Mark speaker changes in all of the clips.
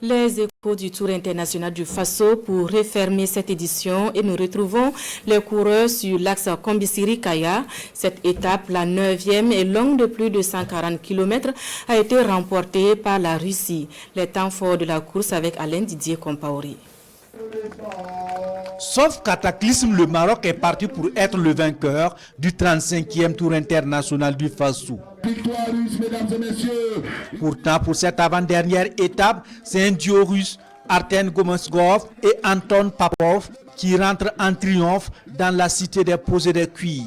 Speaker 1: Les échos du Tour international du Faso pour refermer cette édition et nous retrouvons les coureurs sur l'axe Kombisiri-Kaya. Cette étape, la 9e et longue de plus de 140 km, a été remportée par la Russie. Les temps forts de la course avec Alain Didier Compaoré.
Speaker 2: Sauf cataclysme, le Maroc est parti pour être le vainqueur du 35e Tour international du Faso.
Speaker 3: Victoire russe, mesdames et messieurs.
Speaker 2: Pourtant, pour cette avant-dernière étape, c'est un duo russe, Arten Gomosgov et Anton Popov, qui rentrent en triomphe dans la cité des posés des cuirs.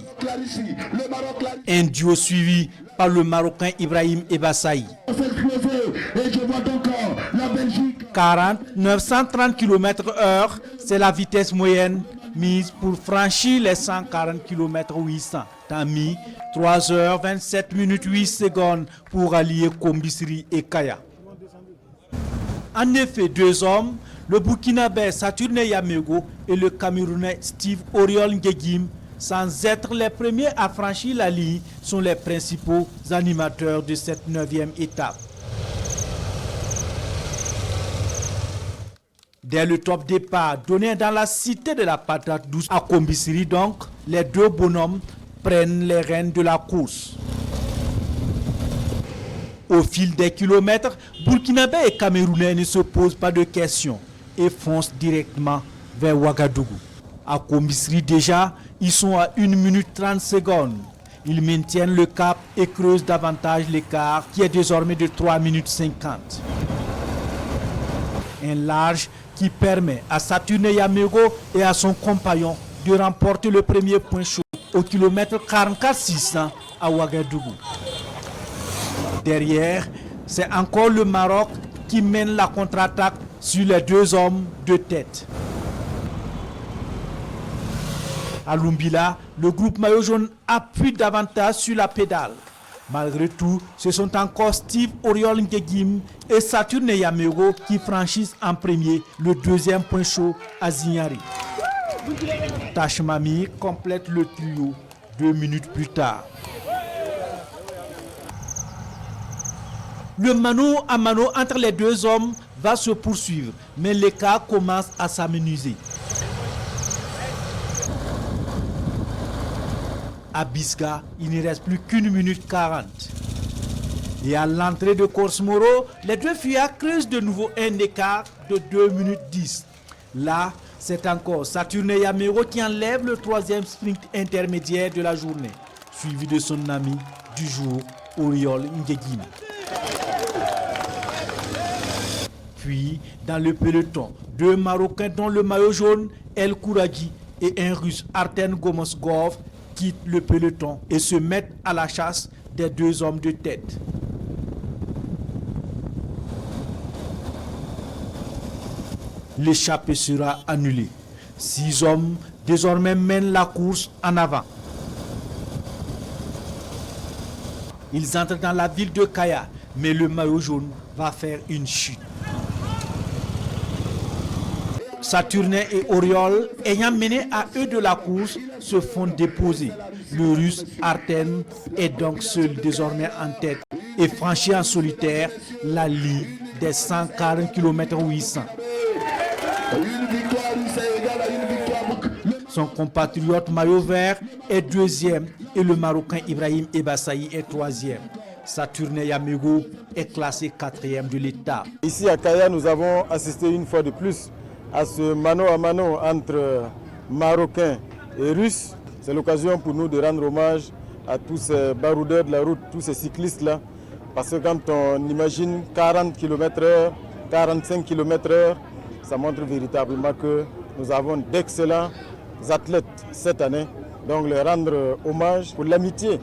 Speaker 2: Un duo suivi par le Marocain Ibrahim Ebassaï. 930 km/h, c'est la vitesse moyenne mise pour franchir les 140 km 800. Temps mis 3 h 27 minutes 8 secondes pour allier Kombisiri et Kaya. En effet, deux hommes, le Burkinabé Saturne Yamego et le Camerounais Steve Oriol Ngegim, sans être les premiers à franchir la ligne, sont les principaux animateurs de cette 9e étape. Dès le top départ donné dans la cité de la patate douce à Kombisiri, donc, les deux bonhommes prennent les rênes de la course. Au fil des kilomètres, Burkinabé et Camerounais ne se posent pas de questions et foncent directement vers Ouagadougou. À Kombisiri déjà, ils sont à 1 minute 30 secondes. Ils maintiennent le cap et creusent davantage l'écart qui est désormais de 3 minutes 50. Un large qui permet à Saturne Yamego et à son compagnon de remporter le premier point chaud au kilomètre 44-600 à Ouagadougou. Derrière, c'est encore le Maroc qui mène la contre-attaque sur les deux hommes de tête. À Lumbila, le groupe maillot jaune appuie davantage sur la pédale. Malgré tout, ce sont encore Steve Oriol Ngegim et Saturne Yamego qui franchissent en premier le deuxième point chaud à Zignari. Tachmami complète le trio 2 minutes plus tard. Le mano à mano entre les deux hommes va se poursuivre, mais l'écart commence à s'amenuiser. À Bisca, il ne reste plus qu'1 minute 40. Et à l'entrée de Korsmoro, les deux fuyards creusent de nouveau un écart de 2 minutes 10. Là, c'est encore Saturne Yamego qui enlève le troisième sprint intermédiaire de la journée, suivi de son ami du jour, Oriol Ngegim. Puis, dans le peloton, deux Marocains dont le maillot jaune, El Kouragi, et un Russe, Arten Gomosgov, quittent le peloton et se mettent à la chasse des deux hommes de tête. L'échappée sera annulée. 6 hommes désormais mènent la course en avant. Ils entrent dans la ville de Kaya, mais le maillot jaune va faire une chute. Saturne et Oriol, ayant mené à eux de la course, se font déposer. Le Russe Arten est donc seul désormais en tête et franchit en solitaire la ligne des 140 km 800. Son compatriote maillot vert est deuxième et le Marocain Ibrahim Ebassaï est troisième. Saturne Yamego est classé quatrième de l'étape.
Speaker 4: Ici à Kaya, nous avons assisté une fois de plus à ce mano à mano entre Marocains et Russes. C'est l'occasion pour nous de rendre hommage à tous ces baroudeurs de la route, tous ces cyclistes-là. Parce que quand on imagine 40 km/h, 45 km/h, ça montre véritablement que nous avons d'excellents athlètes cette année. Donc leur rendre hommage pour l'amitié.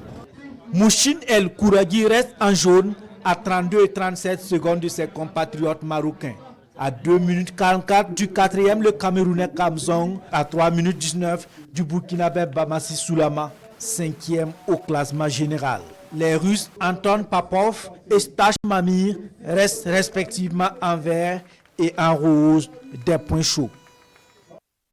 Speaker 2: Mouchine El Kouragi reste en jaune à 32 et 37 secondes de ses compatriotes marocains. À 2 minutes 44 du quatrième, le Camerounais Kamzong. À 3 minutes 19 du Burkinabé Bamassi Soulama, 5e au classement général. Les Russes Anton Popov et Stash Mamir restent respectivement en vert et en rose des points chauds.